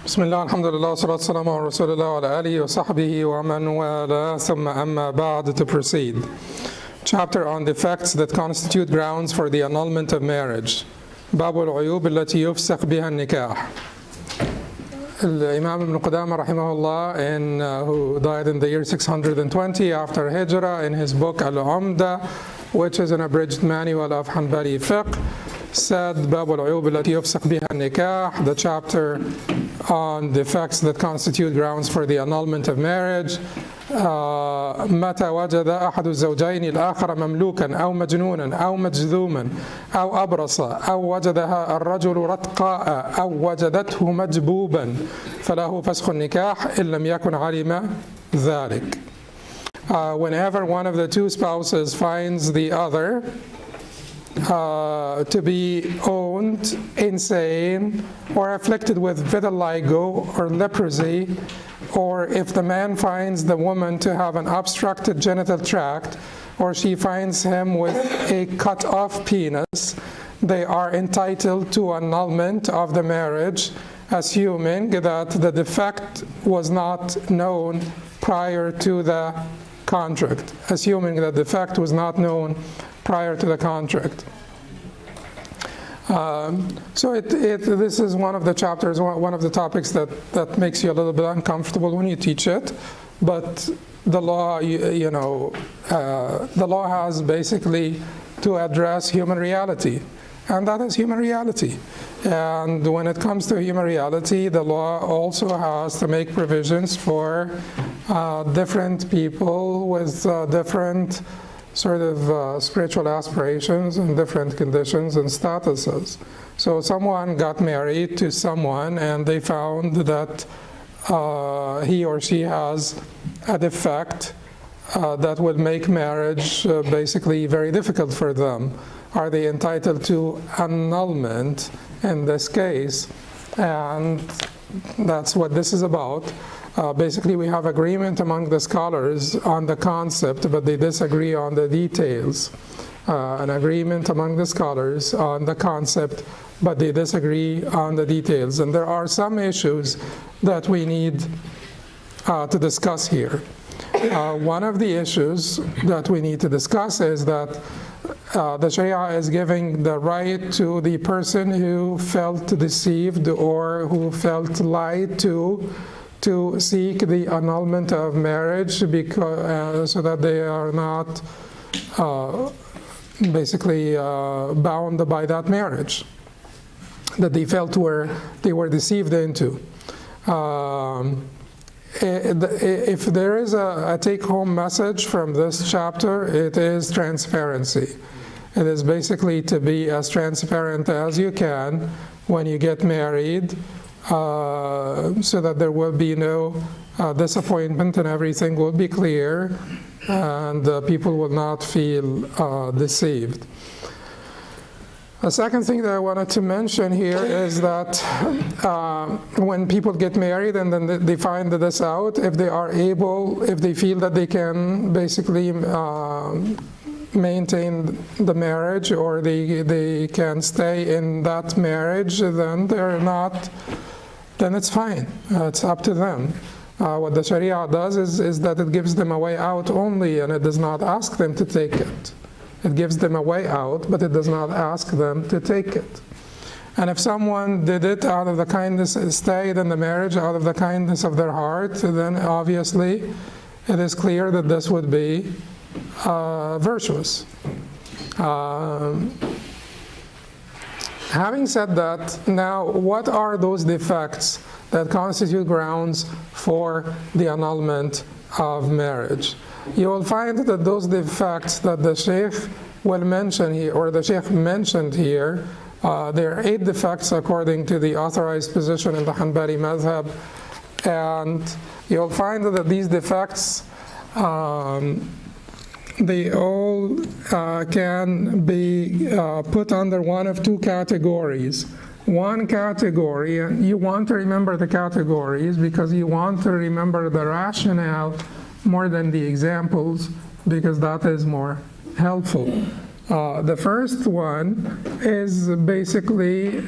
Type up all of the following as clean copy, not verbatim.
بسم الله الحمد لله والصلاة والسلام على رسول الله وعلى آله وصحبه ومن والاه ثم أما بعد. To proceed. Chapter on defects that constitute grounds for the annulment of marriage. باب العيوب التي يفسخ بها النكاح. Imam ibn Qudamah rahimahullah, who died in the year 620 after Hijrah, in his book al-Umdat, which is an abridged manual of Hanbali Fiqh, said باب العيوب التي يفسخ بها النكاح, the chapter on defects that constitute grounds for the annulment of marriage. متى وجد أحد الزوجين الآخر مملوكا أو مجنونا أو مجذوما أو أبرص أو وجدها الرجل رتقاء أو وجدته مجبوبا فله فسخ النكاح إن لم يكن علم ذلك. Whenever one of the two spouses finds the other to be owned, insane, or afflicted with vitiligo or leprosy, or if the man finds the woman to have an obstructed genital tract, or she finds him with a cut-off penis, they are entitled to annulment of the marriage, assuming that the defect was not known prior to the contract. Assuming that the defect was not known prior to the contract. So this is one of the chapters, one of the topics that makes you a little bit uncomfortable when you teach it. But the law, the law has basically to address human reality. And that is human reality. And when it comes to human reality, the law also has to make provisions for different people with different sort of spiritual aspirations and different conditions and statuses. So someone got married to someone and they found that he or she has a defect that would make marriage basically very difficult for them. Are they entitled to annulment in this case? And that's what this is about. Basically, we have agreement among the scholars on the concept, but they disagree on the details. An agreement among the scholars on the concept, but they disagree on the details. And there are some issues that we need to discuss here. One of the issues that we need to discuss is that the Sharia is giving the right to the person who felt deceived or who felt lied to seek the annulment of marriage because, so that they are not basically bound by that marriage that they felt they were deceived into. If there is a take-home message from this chapter, it is transparency. It is basically to be as transparent as you can when you get married, so that there will be no disappointment and everything will be clear and people will not feel deceived. The second thing that I wanted to mention here is that when people get married and then they find this out, if they feel that they can basically maintain the marriage or they can stay in that marriage, then it's fine. It's up to them. What the Sharia does is that it gives them a way out only, and it does not ask them to take it. It gives them a way out, but it does not ask them to take it. And if someone did it out of the kindness, stayed in the marriage out of the kindness of their heart, then obviously it is clear that this would be virtuous. Having said that, now what are those defects that constitute grounds for the annulment of marriage? You will find that those defects that the Sheikh will mention here, or the Sheikh mentioned here, there are 8 defects according to the authorized position in the Hanbali madhab, and you'll find that these defects they all can be put under one of 2 categories. One category, and you want to remember the categories because you want to remember the rationale more than the examples, because that is more helpful. The first one is basically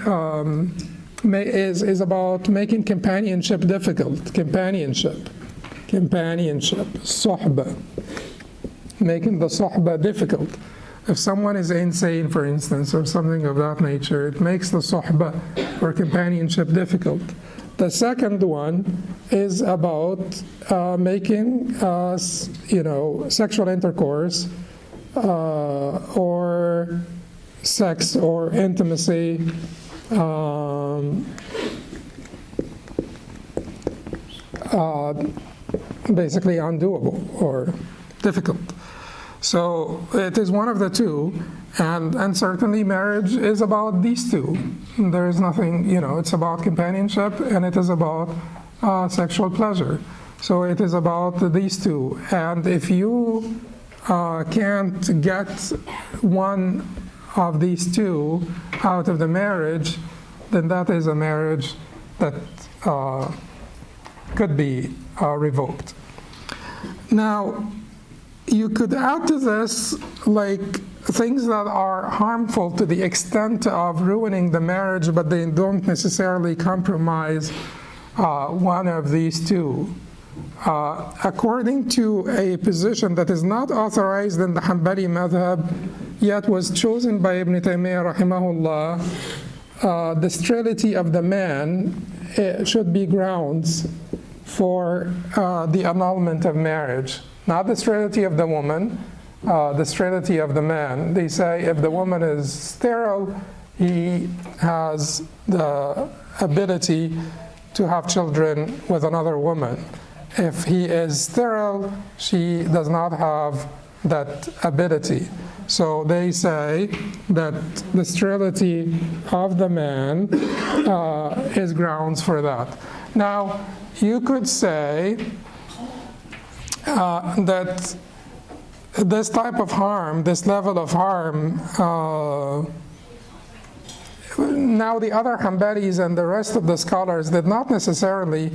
is about making companionship difficult. Companionship, suhbah, making the suhbah difficult. If someone is insane, for instance, or something of that nature, it makes the suhbah or companionship difficult. The second one is about making, sexual intercourse or sex or intimacy basically undoable or difficult. So it is one of the two, and certainly marriage is about these two. There is nothing, it's about companionship and it is about sexual pleasure. So it is about these two. And if you can't get one of these two out of the marriage, then that is a marriage that could be revoked. Now, you could add to this like things that are harmful to the extent of ruining the marriage, but they don't necessarily compromise one of these two. According to a position that is not authorized in the Hanbali madhab, yet was chosen by Ibn Taymiyyah rahimahullah, the sterility of the man should be grounds for the annulment of marriage. Not the sterility of the woman, the sterility of the man. They say if the woman is sterile, he has the ability to have children with another woman. If he is sterile, she does not have that ability. So they say that the sterility of the man is grounds for that. Now, you could say that this type of harm, this level of harm, now the other Hanbalis and the rest of the scholars did not necessarily,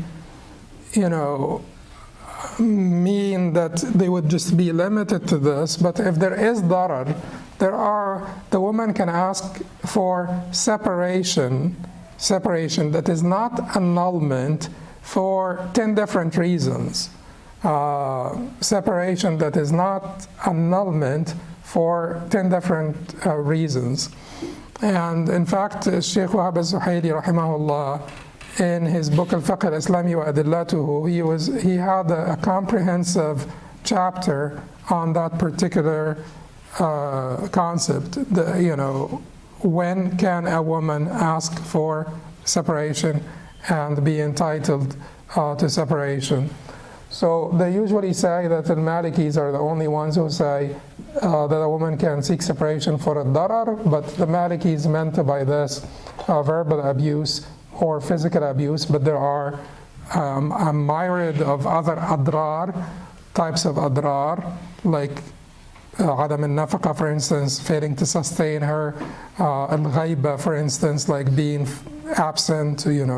mean that they would just be limited to this, but if there is darar, the woman can ask for separation that is not annulment for 10 different reasons. Separation that is not annulment for 10 different reasons. And in fact, Shaykh Wahab al-Zuhayli rahimahullah, in his book al-Fiqh al-Islami wa Adillatuhu, he had a comprehensive chapter on that particular concept. When can a woman ask for separation and be entitled to separation? So they usually say that the Malikis are the only ones who say that a woman can seek separation for a darar, but the Malikis meant by this verbal abuse or physical abuse, but there are a myriad of other adrar, types of adrar, like adam al-nafaqa, for instance, failing to sustain her, al-ghaiba, for instance, like being absent, there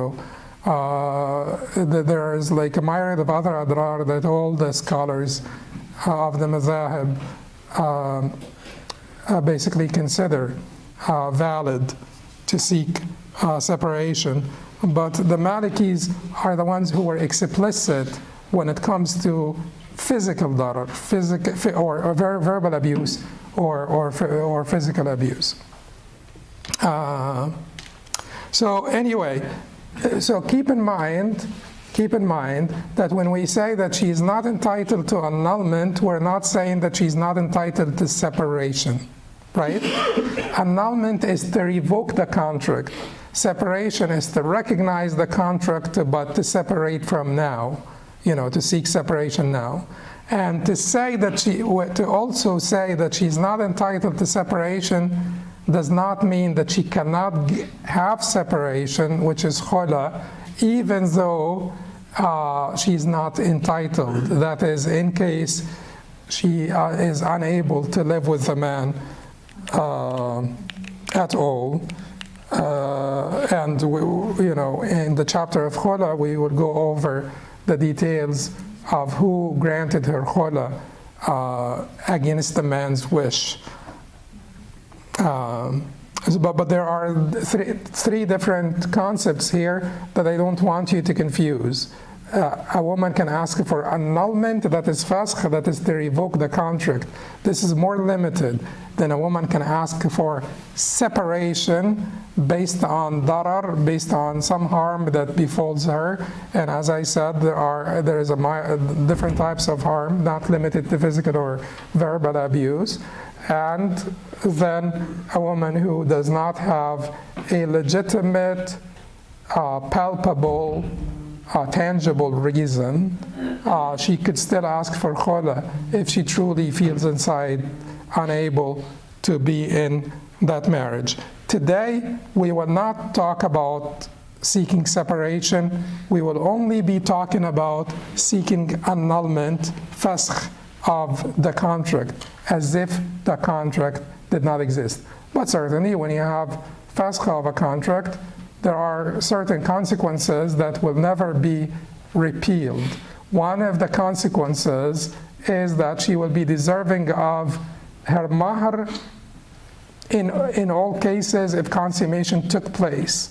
is like a myriad of other adrar that all the scholars of the mazahib basically consider valid to seek separation. But the Malikis are the ones who were explicit when it comes to physical darar, or verbal abuse or physical abuse. So anyway, so keep in mind that when we say that she's not entitled to annulment, we're not saying that she's not entitled to separation, right? Annulment is to revoke the contract. Separation is to recognize the contract, but to separate from now, to seek separation now. And to also say that she's not entitled to separation does not mean that she cannot have separation, which is khula, even though she's not entitled. That is, in case she is unable to live with the man at all. And in the chapter of khula, we would go over the details of who granted her khula against the man's wish. But there are three different concepts here that I don't want you to confuse. A woman can ask for annulment, that is fasq, that is to revoke the contract. This is more limited than a woman can ask for separation based on darar, based on some harm that befalls her. And as I said, there is different types of harm, not limited to physical or verbal abuse. And then a woman who does not have a legitimate, palpable, tangible reason, she could still ask for khula if she truly feels inside unable to be in that marriage. Today, we will not talk about seeking separation. We will only be talking about seeking annulment, fasq of the contract, as if the contract did not exist. But certainly, when you have fasq of a contract, there are certain consequences that will never be repealed. One of the consequences is that she will be deserving of her mahr in all cases if consummation took place.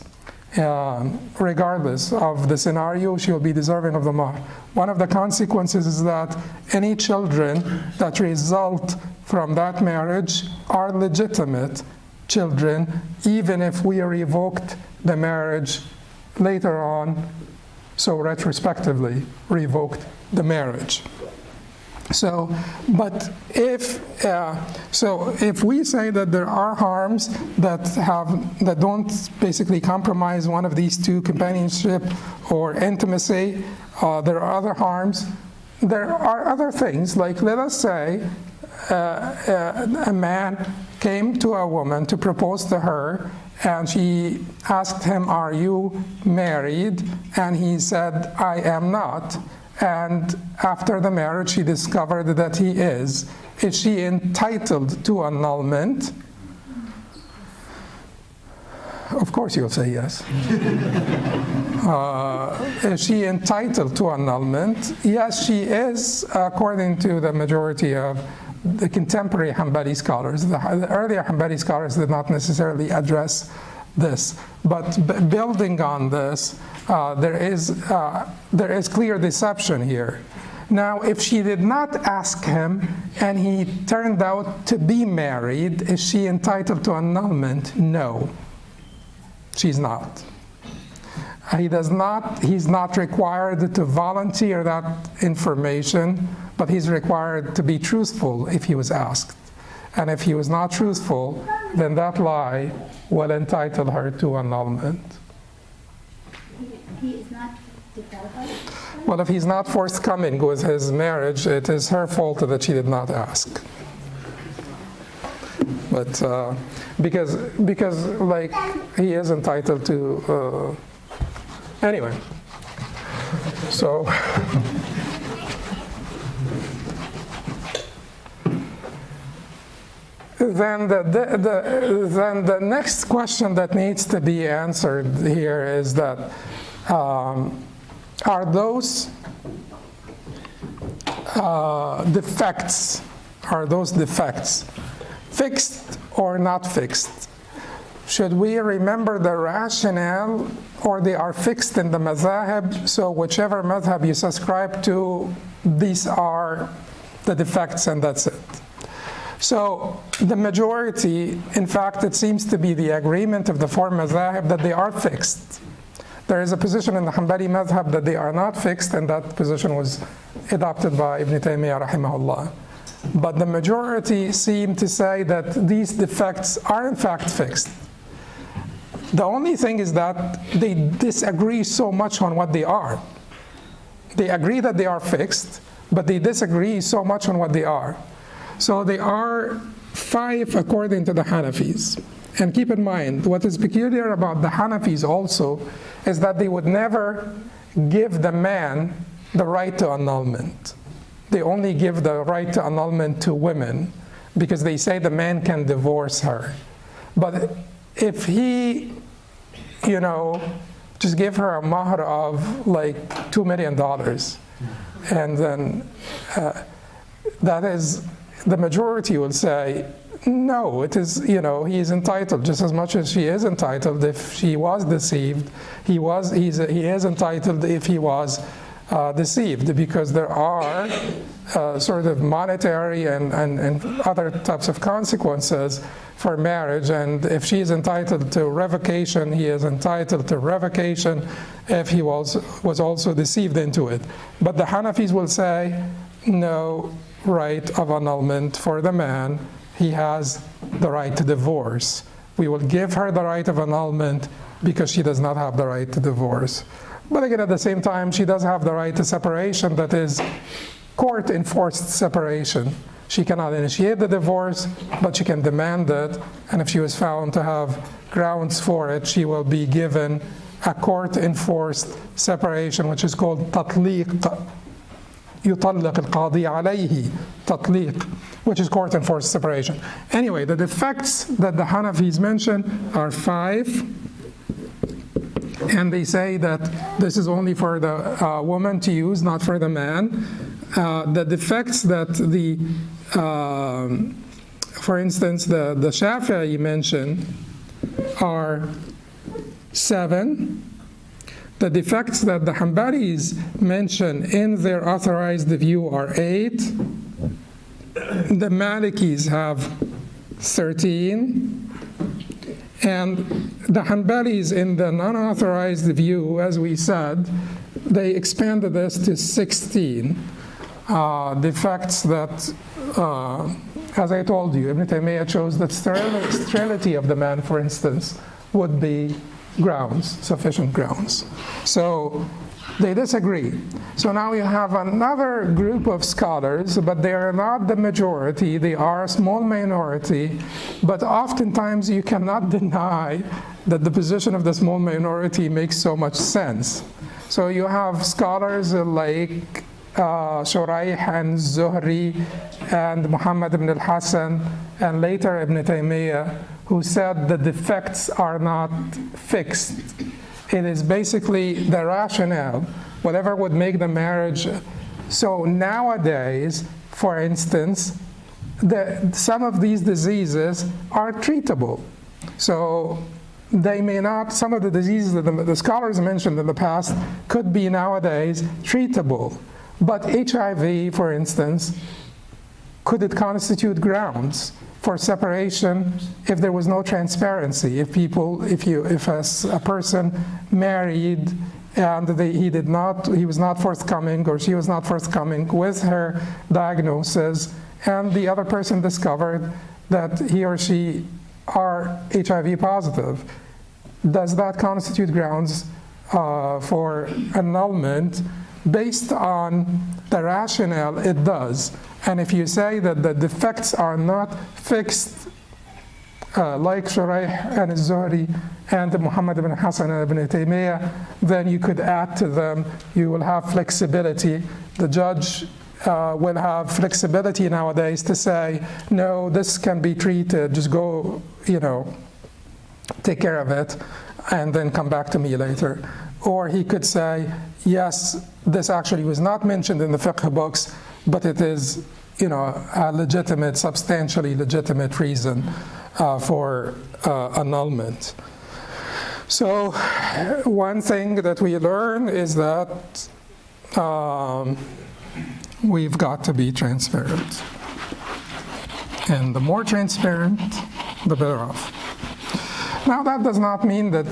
Regardless of the scenario, she will be deserving of the mahr. One of the consequences is that any children that result from that marriage are legitimate children, even if we revoked the marriage later on, so retrospectively revoked the marriage. So, but if we say that there are harms that don't basically compromise one of these two, companionship or intimacy, there are other harms. There are other things, like let us say a man came to a woman to propose to her, and she asked him, "Are you married?" And he said, "I am not." And after the marriage, she discovered that he is. Is she entitled to annulment? Of course you'll say yes. Is she entitled to annulment? Yes, she is, according to the majority of the contemporary Hanbali scholars. The earlier Hanbali scholars did not necessarily address this. But building on this, there is clear deception here. Now, if she did not ask him and he turned out to be married, is she entitled to annulment? No, she's not. He's not required to volunteer that information, but he's required to be truthful if he was asked. And if he was not truthful, then that lie will entitle her to annulment. He is not qualified? Well, if he's not forthcoming with his marriage, it is her fault that she did not ask. But because like he is entitled to anyway. So then the next question that needs to be answered here is that are those defects fixed or not fixed? Should we remember the rationale, or they are fixed in the madhab, so whichever madhab you subscribe to, these are the defects and that's it? So the majority, in fact, it seems to be the agreement of the four madhab that they are fixed. There is a position in the Hanbali madhab that they are not fixed, and that position was adopted by Ibn Taymiyyah rahimahullah. But the majority seem to say that these defects are in fact fixed. The only thing is that they disagree so much on what they are. They agree that they are fixed, but they disagree so much on what they are. So they are 5 according to the Hanafis. And keep in mind, what is peculiar about the Hanafis also is that they would never give the man the right to annulment. They only give the right to annulment to women because they say the man can divorce her. But if he, just give her a mahr of like $2 million, and then that is, the majority will say no, it is, he is entitled just as much as she is entitled if she was deceived. He is entitled if he was deceived, because there are sort of monetary and other types of consequences for marriage, and if she is entitled to revocation, he is entitled to revocation if he was also deceived into it. But the Hanafis will say no right of annulment for the man. He has the right to divorce. We will give her the right of annulment because she does not have the right to divorce. But again, at the same time, she does have the right to separation, that is court-enforced separation. She cannot initiate the divorce, but she can demand it, and if she was found to have grounds for it, she will be given a court-enforced separation, which is called تطليق. يطلق القاضي عليه تطليق, which is court-enforced separation. Anyway, the defects that the Hanafis mention are 5. And they say that this is only for the woman to use, not for the man. The defects that for instance, the Shafi'i mentioned are 7. The defects that the Hanbalis mention in their authorized view are 8. The Malikis have 13. And the Hanbalis in the non-authorized view, as we said, they expanded this to 16 defects that, as I told you, Ibn Taymiyyah chose that sterility of the man, for instance, would be grounds, sufficient grounds. So they disagree. So now you have another group of scholars, but they are not the majority. They are a small minority, but oftentimes you cannot deny that the position of the small minority makes so much sense. So you have scholars like Shuraih and Zuhri and Muhammad ibn al-Hasan and later Ibn Taymiyyah, who said the defects are not fixed. It is basically the rationale, whatever would make the marriage. So nowadays, for instance, some of these diseases are treatable. So they may not, some of the diseases that the scholars mentioned in the past could be nowadays treatable. But HIV, for instance, could it constitute grounds for separation if there was no transparency? If a person married and he was not forthcoming or she was not forthcoming with her diagnosis, and the other person discovered that he or she are HIV positive, does that constitute grounds for annulment? Based on the rationale, it does. And if you say that the defects are not fixed, like Shuraih and Zuhri and Muhammad ibn Hasan and Ibn Taymiyyah, then you could add to them. You will have flexibility. The judge will have flexibility nowadays to say, no, this can be treated, just go, take care of it, and then come back to me later. Or he could say, yes, this actually was not mentioned in the fiqh books, but it is, a legitimate, substantially legitimate reason for annulment. So one thing that we learn is that we've got to be transparent. And the more transparent, the better off. Now, that does not mean that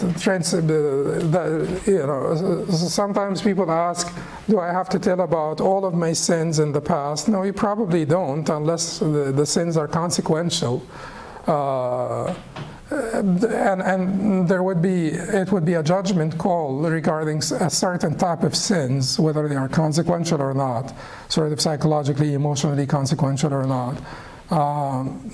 sometimes people ask, do I have to tell about all of my sins in the past? No, you probably don't, unless the sins are consequential. And it would be a judgment call regarding a certain type of sins, whether they are consequential or not, sort of psychologically, emotionally consequential or not.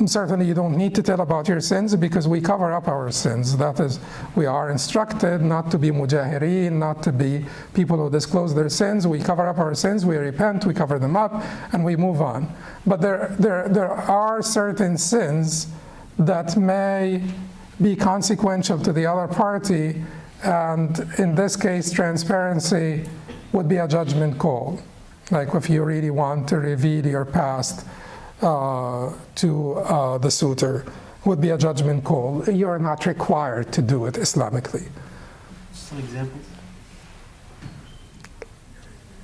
Certainly you don't need to tell about your sins because we cover up our sins. That is, we are instructed not to be mujahirin, not to be people who disclose their sins. We cover up our sins, we repent, we cover them up, and we move on. But there are certain sins that may be consequential to the other party, and in this case, transparency would be a judgment call. Like if you really want to reveal your past, to the suitor would be a judgment call. You're not required to do it Islamically. Some examples?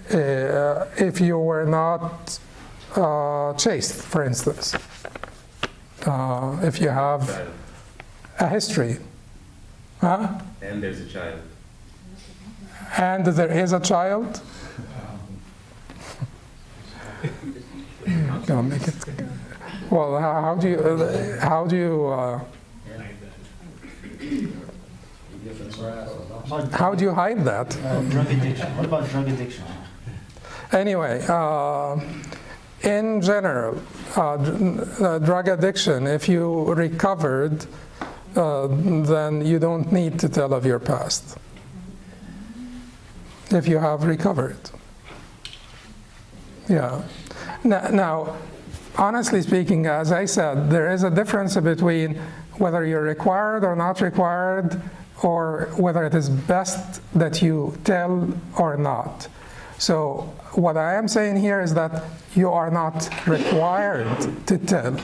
If you were not chaste, for instance, if you have a history, huh? And there's a child. And there is a child. Gonna make it. Well, how do you hide that? Drug addiction. What about drug addiction? Anyway, in general, drug addiction, if you recovered, then you don't need to tell of your past. If you have recovered. Yeah. Now, honestly speaking, as I said, there is a difference between whether you're required or not required, or whether it is best that you tell or not. So what I am saying here is that you are not required to tell.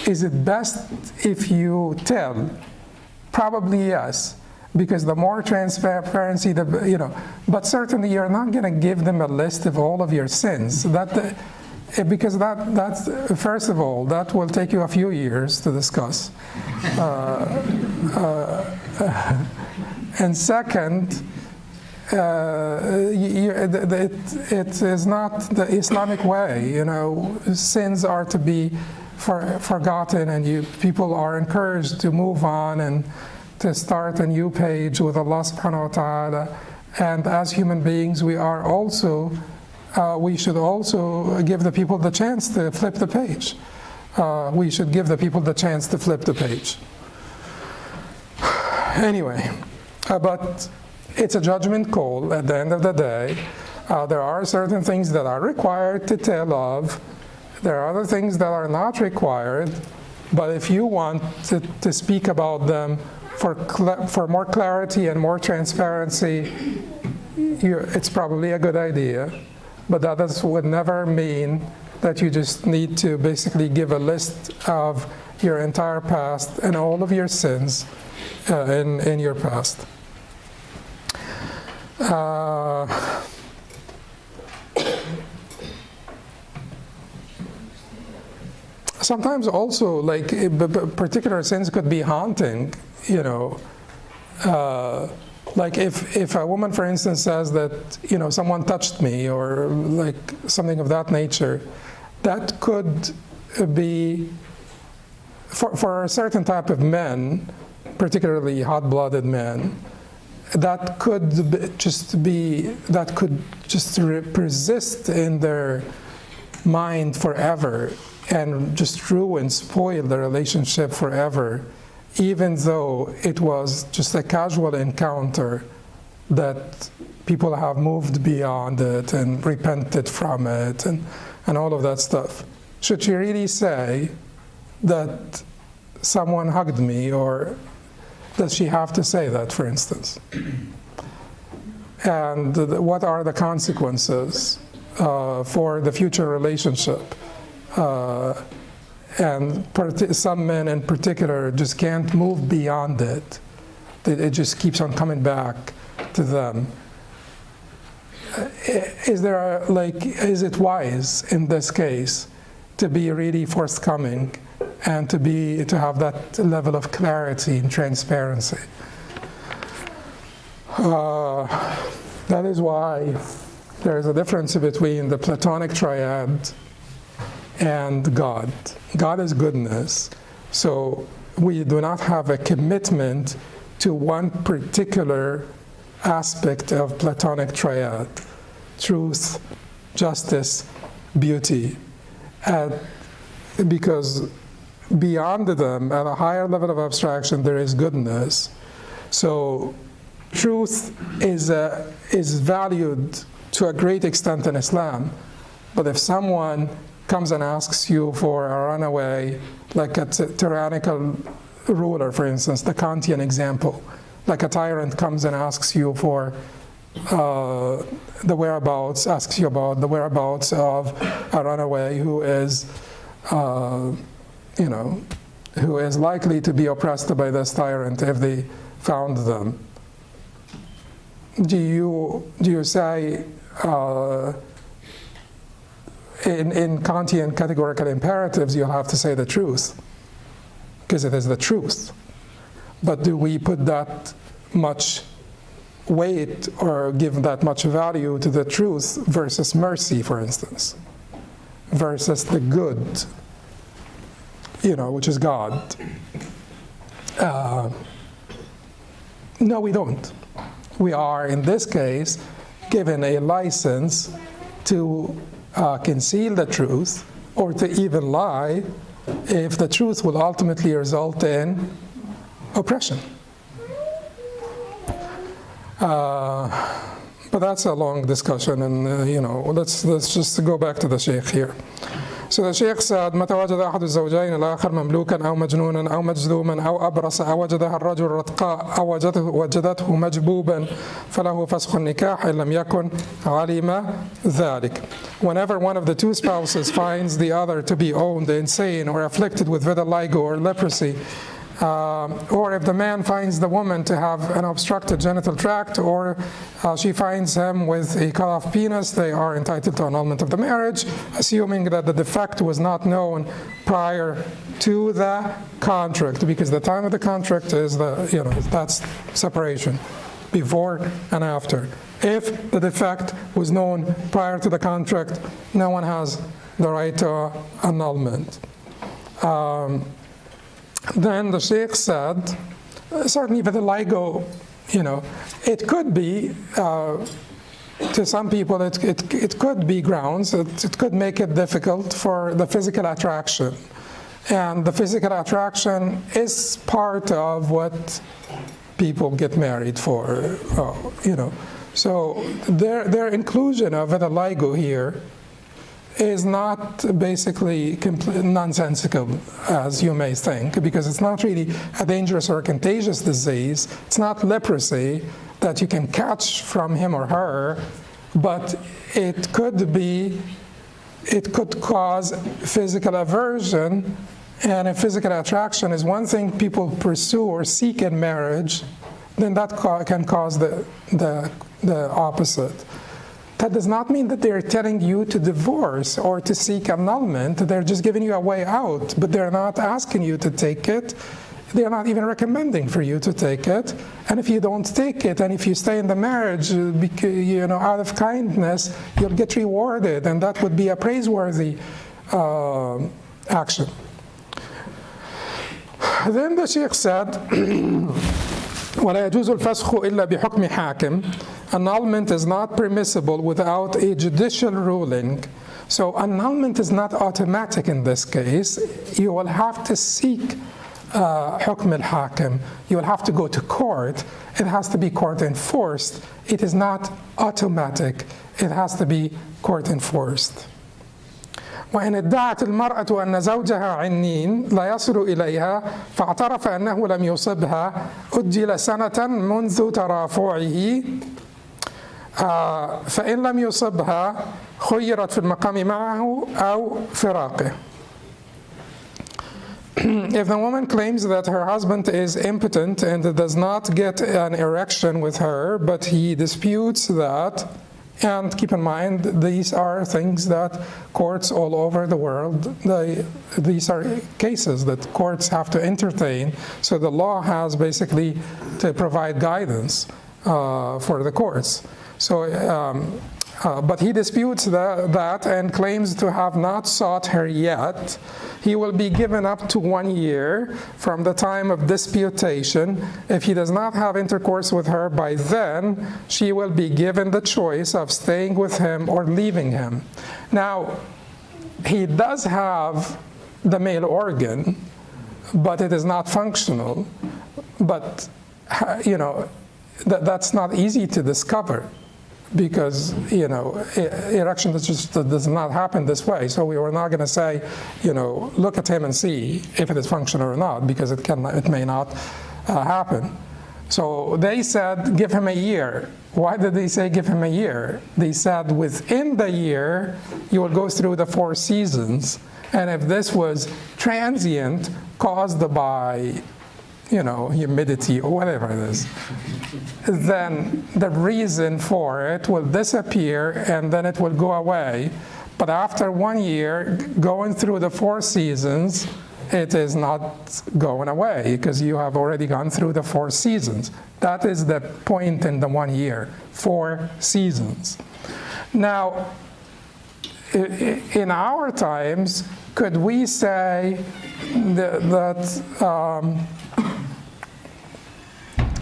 Is it best if you tell? Probably yes, because the more transparency, but certainly you're not going to give them a list of all of your sins. Because that's, first of all, that will take you a few years to discuss. And second, it is not the Islamic way. Sins are to be forgotten, and people are encouraged to move on and to start a new page with Allah subhanahu wa ta'ala. And as human beings, we should also give the people the chance to flip the page. We should give the people the chance to flip the page. Anyway, but it's a judgment call at the end of the day. There are certain things that are required to tell of. There are other things that are not required, but if you want to speak about them for more clarity and more transparency, it's probably a good idea. But that would never mean that you just need to basically give a list of your entire past and all of your sins in your past. Sometimes also, like, particular sins could be haunting, like if a woman, for instance, says that, someone touched me, or like something of that nature, that could be, for a certain type of men, particularly hot-blooded men, that could just persist in their mind forever and just spoil the relationship forever, even though it was just a casual encounter that people have moved beyond it and repented from it and all of that stuff. Should you really say that someone hugged me, or does she have to say that, for instance? And what are the consequences for the future relationship? And some men in particular just can't move beyond it. It just keeps on coming back to them. Is it wise in this case to be really forthcoming and to have that level of clarity and transparency? That is why there is a difference between the Platonic triad and God. God is goodness, so we do not have a commitment to one particular aspect of Platonic triad: truth, justice, beauty. Because beyond them, at a higher level of abstraction, there is goodness. So truth is valued to a great extent in Islam. But if someone comes and asks you for a runaway, like a tyrannical ruler, for instance, the Kantian example, like a tyrant comes and asks you for asks you about the whereabouts of a runaway who is you know, who is likely to be oppressed by this tyrant if they found them. Do you say in Kantian categorical imperatives you'll have to say the truth because it is the truth, but do we put that much weight or give that much value to the truth versus mercy, for instance, versus the good, you know, which is God? No, we don't. We are, in this case, given a license to conceal the truth or to even lie if the truth will ultimately result in oppression. But that's a long discussion, and you know, let's just go back to the Sheikh here. So the Sheikh said, متى وجد أحد الزوجين الآخر مملوكا أو مجنونا أو مجذوما أو أبرص أو وجدها الرجل رتقاء أو وجدته مجبوبا فله فسخ النكاح إن لم يكن علم ذلك. Whenever one of the two spouses finds the other to be owned, insane, or afflicted with vitiligo or leprosy, or if the man finds the woman to have an obstructed genital tract, or she finds him with a cut off penis, they are entitled to annulment of the marriage, assuming that the defect was not known prior to the contract, because the time of the contract is the, you know, that's separation, before and after. If the defect was known prior to the contract, no one has the right to annulment. Then the Sheikh said, certainly vitiligo, you know, it could be, to some people, it could be grounds, it could make it difficult for the physical attraction. And the physical attraction is part of what people get married for, you know. So their inclusion of vitiligo here is not basically nonsensical, as you may think, because it's not really a dangerous or contagious disease. It's not leprosy that you can catch from him or her, but it could cause physical aversion, and if physical attraction is one thing people pursue or seek in marriage, then that can cause the opposite. That does not mean that they're telling you to divorce or to seek annulment. They're just giving you a way out, but they're not asking you to take it. They're not even recommending for you to take it. And if you don't take it, and if you stay in the marriage, you know, out of kindness, you'll get rewarded, and that would be a praiseworthy action. Then the Sheikh said, ولا يجوز الفسخ إلا بحكم حاكم. Annulment is not permissible without a judicial ruling. So annulment is not automatic in this case. You will have to seek حكم الحاكم. You will have to go to court. It has to be court enforced. It is not automatic. It has to be court enforced. وإن ادعت المرأة أن زوجها عنين لا يصل إليها فاعترف أنه لم يصبها أجل سنة منذ ترافعه فإن لم يصبها خيرت في المقام معه أو فراقه. If the woman claims that her husband is impotent and does not get an erection with her, but he disputes that, and keep in mind, these are things that courts all over the world, these are cases that courts have to entertain, so the law has basically to provide guidance for the courts. So, but he disputes that and claims to have not sought her yet. He will be given up to 1 year from the time of disputation. If he does not have intercourse with her by then, she will be given the choice of staying with him or leaving him. Now, he does have the male organ, but it is not functional. But, you know, that's not easy to discover, because, you know, erection just does not happen this way. So we were not going to say, you know, look at him and see if it is functional or not, because it may not happen. So they said, give him a year. Why did they say give him a year? They said within the year, you will go through the 4 seasons. And if this was transient, caused by, humidity or whatever it is, then the reason for it will disappear and then it will go away. But after 1 year, going through the 4 seasons, it is not going away because you have already gone through the 4 seasons. That is the point in the 1 year, 4 seasons. Now, in our times, could we say that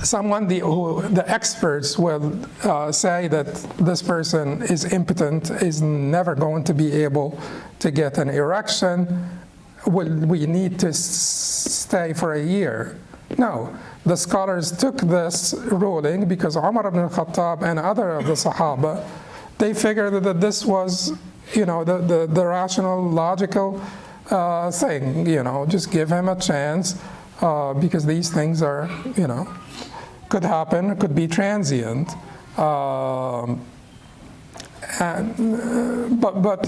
the experts will say that this person is impotent, is never going to be able to get an erection? Will we need to stay for a year? No. The scholars took this ruling because Umar ibn al-Khattab and other of the Sahaba, they figured that this was, the rational, logical thing. Just give him a chance because these things are, could happen, could be transient. But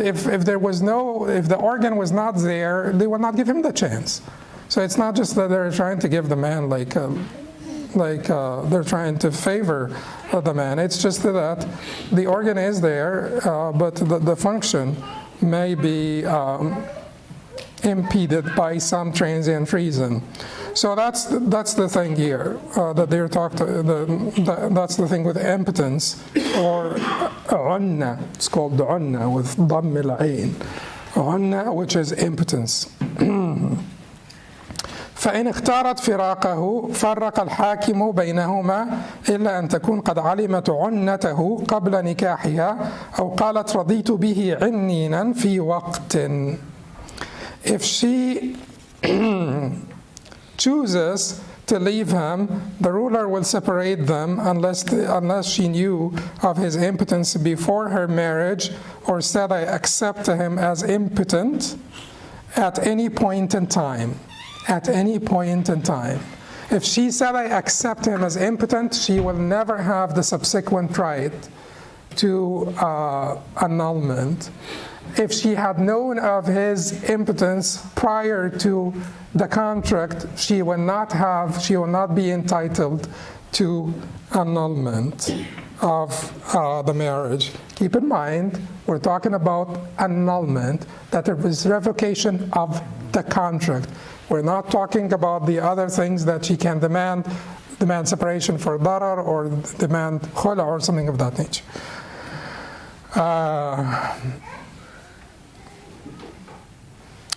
if the organ was not there, they would not give him the chance. So it's not just that they're trying to give the man they're trying to favor the man. It's just that the organ is there, but the function may be impeded by some transient reason. So that's the thing here that they're that's the thing with impotence or unna. It's called unna with dhamm al-ayn. Unna, which is impotence. فإن اختارت فراقه فرق الحاكم بينهما إلا أن تكون قد علمت عنته قبل نكاحها أو قالت رضيت به عنينا في وقت. If she chooses to leave him, the ruler will separate them unless she knew of his impotence before her marriage or said, I accept him as impotent at any point in time. At any point in time. If she said, I accept him as impotent, she will never have the subsequent right to annulment. If she had known of his impotence prior to the contract, she will not be entitled to annulment of the marriage. Keep in mind, we're talking about annulment, that there was revocation of the contract. We're not talking about the other things that she can demand separation for darar or demand khula or something of that nature.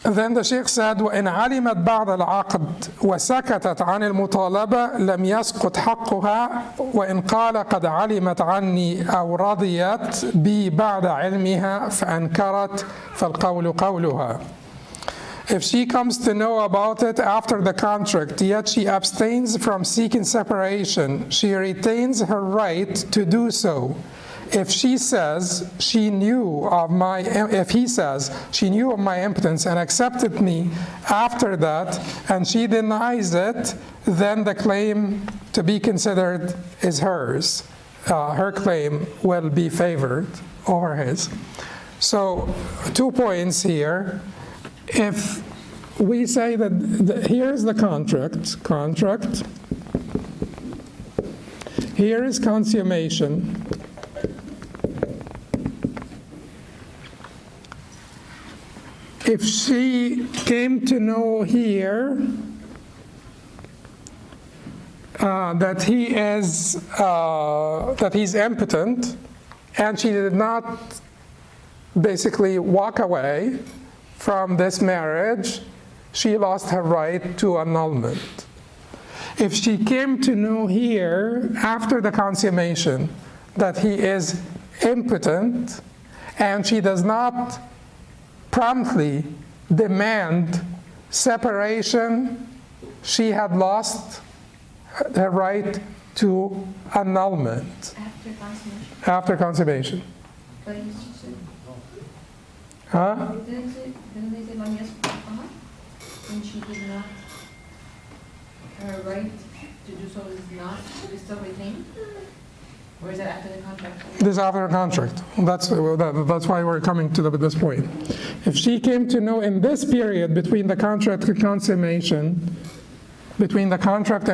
Then the Sheikh said, وَإِنْ عَلِمَتْ بَعْدَ الْعَقْدِ وَسَكَتَتْ عَنِ الْمُطَالَبَةِ لَمْ يَسْقُطْ حَقُّهَا وَإِنْ قَالَ قَدْ عَلِمَتْ عَنِّي أَوْ رَضِيَتْ بِي بَعْدَ عِلْمِهَا فَأَنْكَرَتْ فَالْقَوْلُ قَوْلُهَا. If she comes to know about it after the contract, yet she abstains from seeking separation, she retains her right to do so. If he says she knew of my impotence and accepted me after that, and she denies it, then the claim to be considered is hers. Her claim will be favored over his. So 2 points here. If we say that here's the contract, here is consummation. If she came to know here that he's impotent, and she did not basically walk away from this marriage, she lost her right to annulment. If she came to know here after the consummation that he is impotent, and she does not promptly demand separation, she had lost her right to annulment after consummation. But you said, Huh? didn't they say lam yasqut haqqaha? And she did not, her right to do so is still retained? Or is that after the contract? This is after a contract. That's why we're coming to this point. If she came to know in this period between the contract and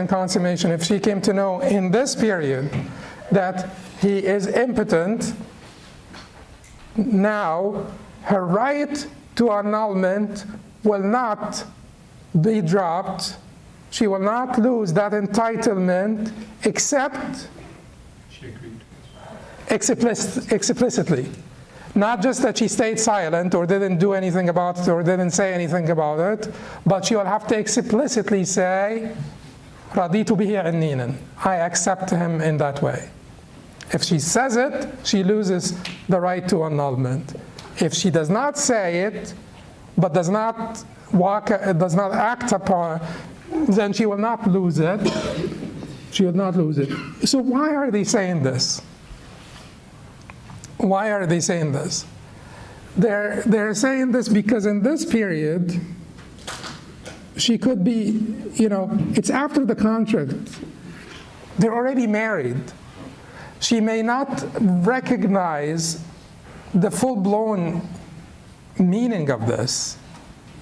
consummation, if she came to know in this period that he is impotent, now her right to annulment will not be dropped. She will not lose that entitlement except She agreed. explicitly. Not just that she stayed silent or didn't do anything about it or didn't say anything about it, but she will have to explicitly say, رَضِيتُ بِهِ عِنِّينًا, I accept him in that way. If she says it, she loses the right to annulment. If she does not say it, but does not act upon, then she will not lose it. She will not lose it. So why are they saying this? Why are they saying this? They're saying this because in this period, she could be, it's after the contract. They're already married. She may not recognize the full-blown meaning of this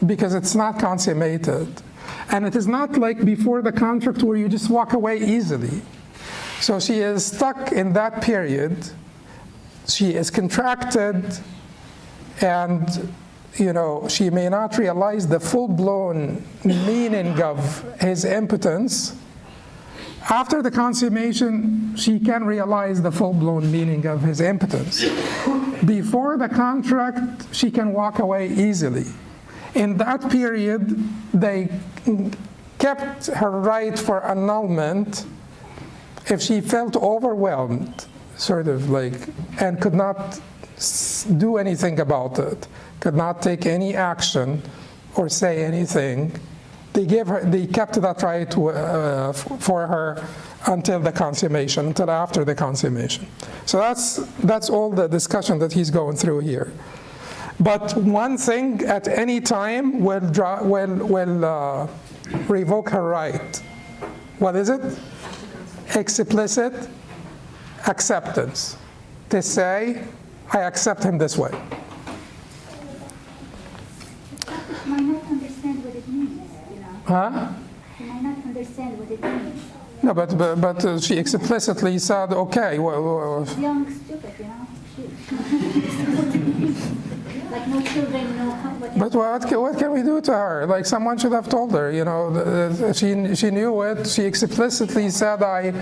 because it's not consummated. And it is not like before the contract where you just walk away easily. So she is stuck in that period. She is contracted, and she may not realize the full-blown meaning of his impotence. After the consummation, she can realize the full-blown meaning of his impotence. Before the contract, she can walk away easily. In that period, they kept her right for annulment if she felt overwhelmed, and could not do anything about it, could not take any action or say anything. They kept that right for her until the consummation, until after the consummation. So that's all the discussion that he's going through here. But one thing at any time will revoke her right. What is it? Explicit acceptance. To say, I accept him this way. You might not understand what it means, Huh? You might not understand what it means. No, but she explicitly said, okay. Young, stupid, Like no children, no whatever. But what can we do to her? Like someone should have told her, she knew it. She explicitly said, I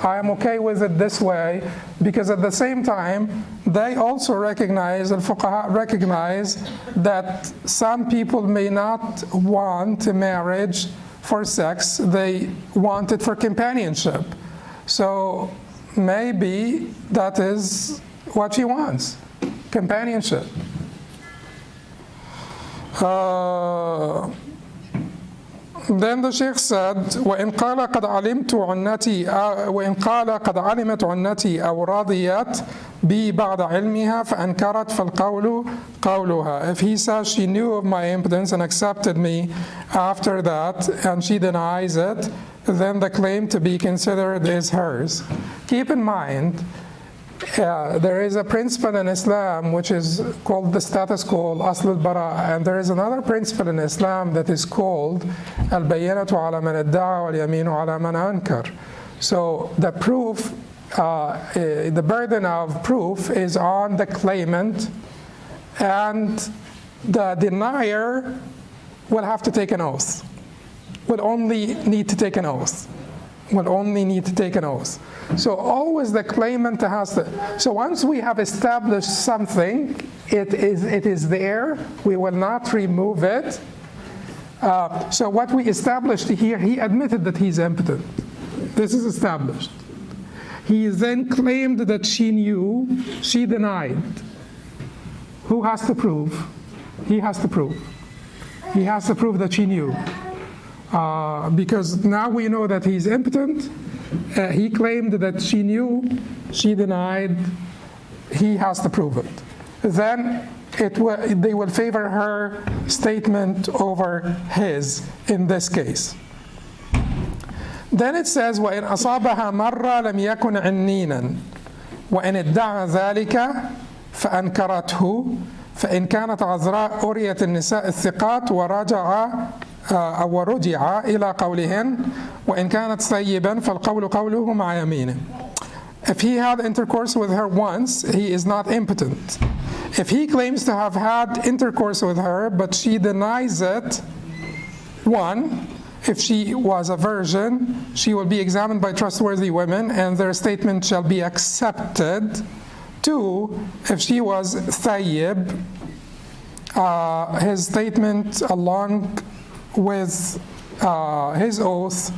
am okay with it this way, because at the same time, they also recognize, al-Fuqaha recognize that some people may not want a marriage for sex, they want it for companionship. So maybe that is what she wants, companionship. Then the Sheikh said, وإن قال قد علمت عنتي أو رضيت بي بعد علمها فأنكرت فالقول قولها. If he says she knew of my impotence and accepted me after that and she denies it, then the claim to be considered is hers. Keep in mind, there is a principle in Islam which is called the status quo, asl al-bara, and there is another principle in Islam that is called al-bayyinatu ala man idda'a wal yaminu ala man ankar. So the proof, the burden of proof is on the claimant, and the denier will have to take an oath, will only need to take an oath. So always the claimant has to. So once we have established something, it is there. We will not remove it. So what we established here, he admitted that he's impotent. This is established. He then claimed that she knew, she denied. Who has to prove? He has to prove. He has to prove that she knew. Because now we know that he's impotent. He claimed that she knew, she denied, he has to prove it. Then they will favor her statement over his in this case. Then it says, وَإِنْ أَصَابَهَا مَرَّةً لَمْ يَكُنْ عِنِّينًا. وإن ادعى ذلك فأنكرته فإن كانت عذراء أريت النساء الثقات ورجع إلى قولهن وإن كانت ثيبا فالقول قوله مع يمينه. If he had intercourse with her once, he is not impotent. If he claims to have had intercourse with her, but she denies it, 1, if she was a virgin, she will be examined by trustworthy women, and their statement shall be accepted. 2, if she was thayyib, his statement along with his oath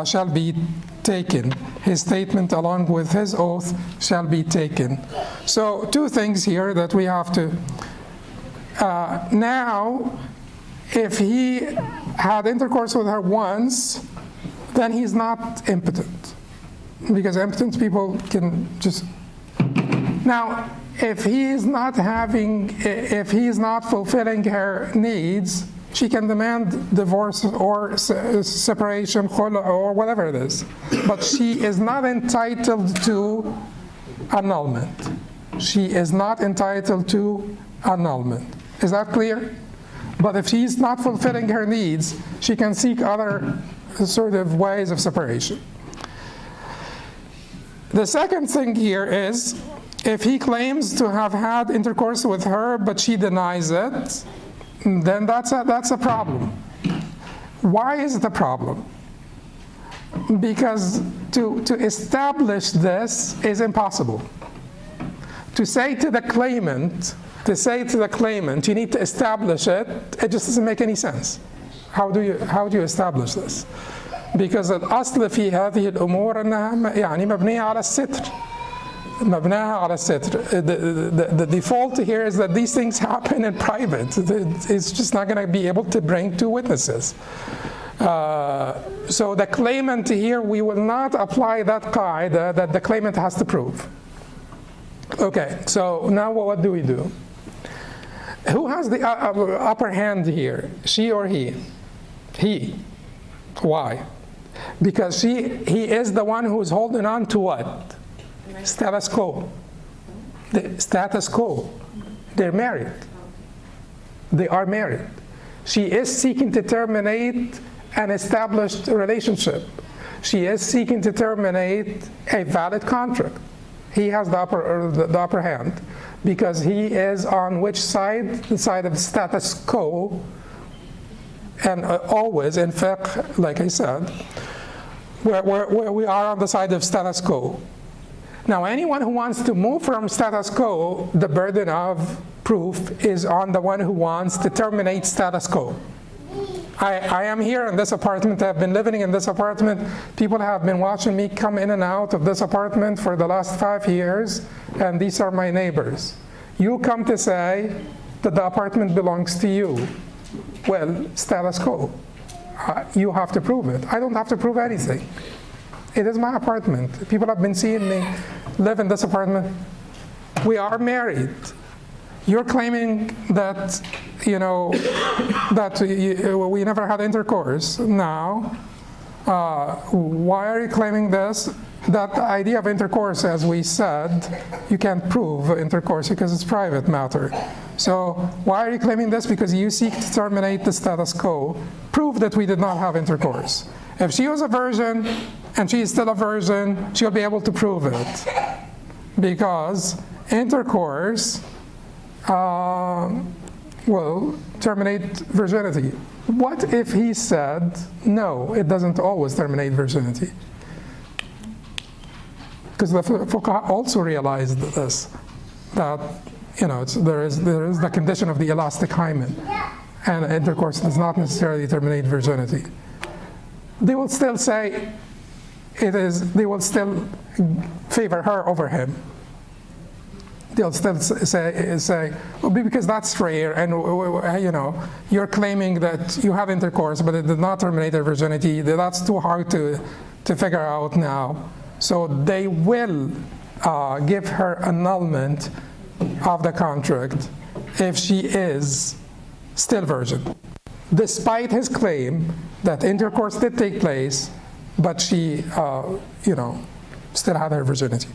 shall be taken. His statement along with his oath shall be taken. So 2 things here that we have to. Now, if he had intercourse with her once, then he's not impotent. Because impotent people can just. Now, if he is not fulfilling her needs, she can demand divorce or separation or whatever it is. But she is not entitled to annulment. She is not entitled to annulment. Is that clear? But if she's not fulfilling her needs, she can seek other sort of ways of separation. The second thing here is, if he claims to have had intercourse with her, but she denies it, then that's a problem. Why is it a problem? Because to establish this is impossible. To say to the claimant, you need to establish it, it just doesn't make any sense. How do you establish this? Because الأصل في هذه الأمور أنها يعني مبنية على الستر. مبناها على الستر. The default here is that these things happen in private. It's just not going to be able to bring 2 witnesses. So the claimant here, we will not apply that qaida that the claimant has to prove. Okay, so now what do we do? Who has the upper hand here, she or he? He. Why? Because he is the one who's holding on to what? Status quo. The status quo. They're married. They are married. She is seeking to terminate an established relationship. She is seeking to terminate a valid contract. He has the upper hand because he is on which side? The side of status quo. And always in fiqh, like I said, where we are on the side of status quo. Now, anyone who wants to move from status quo, the burden of proof is on the one who wants to terminate status quo. I am here in this apartment. I've been living in this apartment. People have been watching me come in and out of this apartment for the last 5 years, and these are my neighbors. You come to say that the apartment belongs to you. Well, status quo. You have to prove it. I don't have to prove anything. It is my apartment. People have been seeing me live in this apartment. We are married. You're claiming that, we never had intercourse. Now, why are you claiming this? That idea of intercourse, as we said, you can't prove intercourse because it's private matter. So why are you claiming this? Because you seek to terminate the status quo. Prove that we did not have intercourse. If she was a virgin and she is still a virgin, she'll be able to prove it. Because intercourse will terminate virginity. What if he said, no, it doesn't always terminate virginity? Because the fuqaha also realized this, that there is the condition of the elastic hymen, and intercourse does not necessarily terminate virginity. They will still say they will still favor her over him. They'll still say well, because that's rare, and you're claiming that you have intercourse, but it did not terminate their virginity. That's too hard to figure out now. So they will give her annulment of the contract if she is still virgin, despite his claim that intercourse did take place, but she, still had her virginity.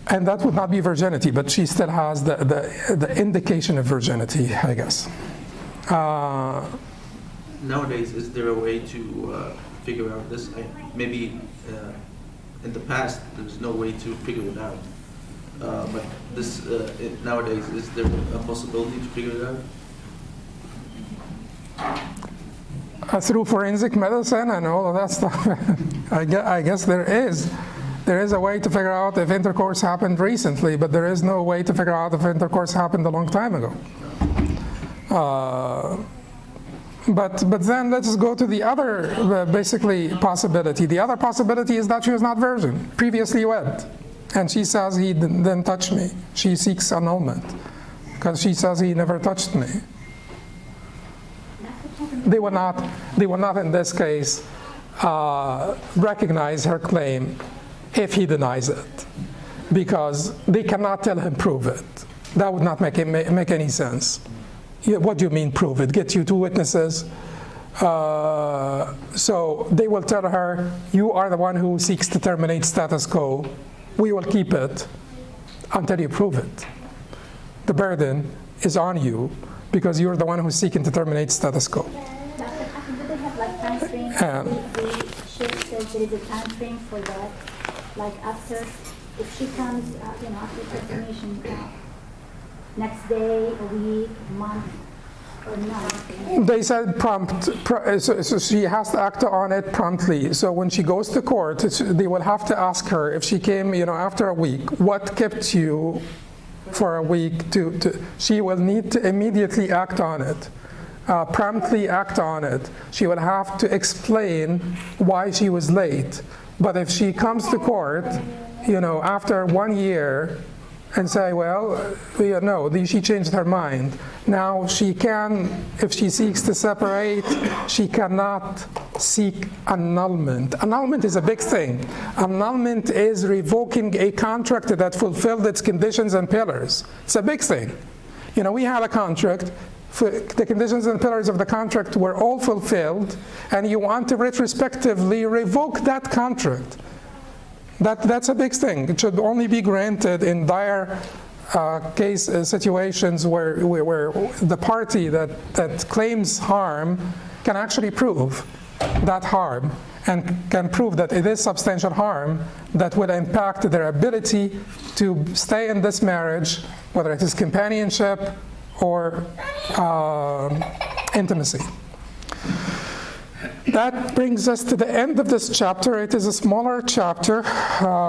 And that would not be virginity, but she still has the indication of virginity, I guess. Nowadays, is there a way to figure out this? Maybe in the past, there's no way to figure it out. But this nowadays, is there a possibility to figure it out? Through forensic medicine and all of that stuff, I guess there is. There is a way to figure out if intercourse happened recently, but there is no way to figure out if intercourse happened a long time ago. But then let's go to the other, basically, possibility. The other possibility is that she was not virgin, previously wed. And she says he didn't touch me. She seeks annulment because she says he never touched me. They will not in this case recognize her claim if he denies it, because they cannot tell him prove it. That would not make any sense. What do you mean prove it? Get you two witnesses. So they will tell her, you are the one who seeks to terminate status quo. We will keep it until you prove it. The burden is on you because you're the one who's seeking to terminate status quo. Do they have like time frame? The Sheikh says there is a time frame for that. Like after, if she comes, after termination, next day, a week, month, or month. They said prompt, so she has to act on it promptly. So when she goes to court, they will have to ask her if she came, after a week, what kept you for a week she will need to immediately act on it, promptly act on it. She will have to explain why she was late. But if she comes to court, after 1 year and say, well, no, she changed her mind. Now she can, if she seeks to separate, she cannot seek annulment. Annulment is a big thing. Annulment is revoking a contract that fulfilled its conditions and pillars. It's a big thing. We had a contract. The conditions and pillars of the contract were all fulfilled, and you want to retrospectively revoke that contract. That's a big thing. It should only be granted in dire situations where the party that claims harm can actually prove that harm and can prove that it is substantial harm that will impact their ability to stay in this marriage, whether it is companionship or intimacy. That brings us to the end of this chapter. It is a smaller chapter,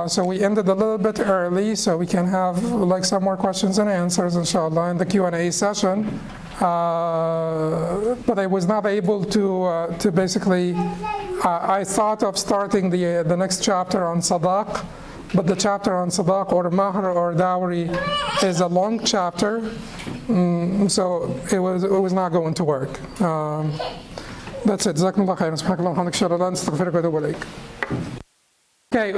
so we ended a little bit early, so we can have some more questions and answers, inshallah, in the Q&A session. But I was not able to basically, I thought of starting the next chapter on sadaq, but the chapter on sadaq or mahr or dowry is a long chapter, so it was not going to work. That's it. Jazakumullah khairan. Subhanakallah wa bihamdika, ashhadu an la ilaha illa anta, astaghfiruka wa atubu ilaik. Okay,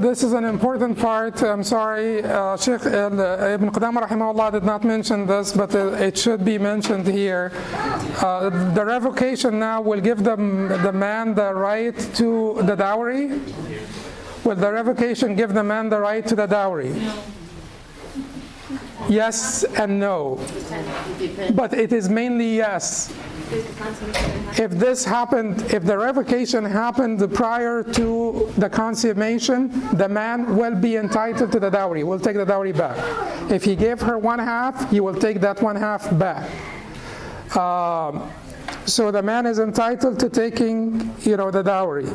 this is an important part. I'm sorry, Sheikh Ibn Qudamah rahimahullah did not mention this, but it should be mentioned here. The revocation now will give the man the right to the dowry. Will the revocation give the man the right to the dowry? Yes and no. But it is mainly yes. If this happened, if the revocation happened prior to the consummation, the man will be entitled to the dowry. Will take the dowry back. If he gave her 1/2, he will take that 1/2 back. So the man is entitled to taking, the dowry.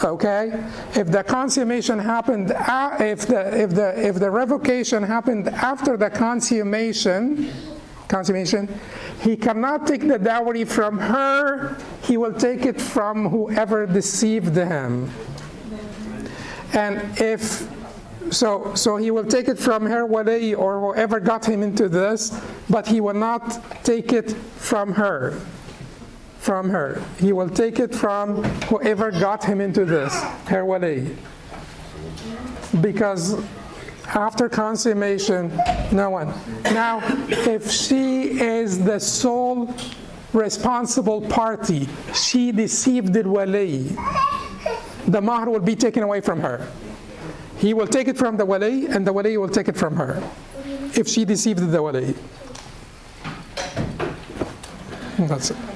Okay. If the consummation happened, if the revocation happened after the consummation, he cannot take the dowry from her. He will take it from whoever deceived him. And if so he will take it from her wali or whoever got him into this, but he will not take it from her. He will take it from whoever got him into this, her wali. Because after consummation, no one. Now, if she is the sole responsible party, she deceived the wali, the mahr will be taken away from her. He will take it from the wali, and the wali will take it from her if she deceived the wali. That's it.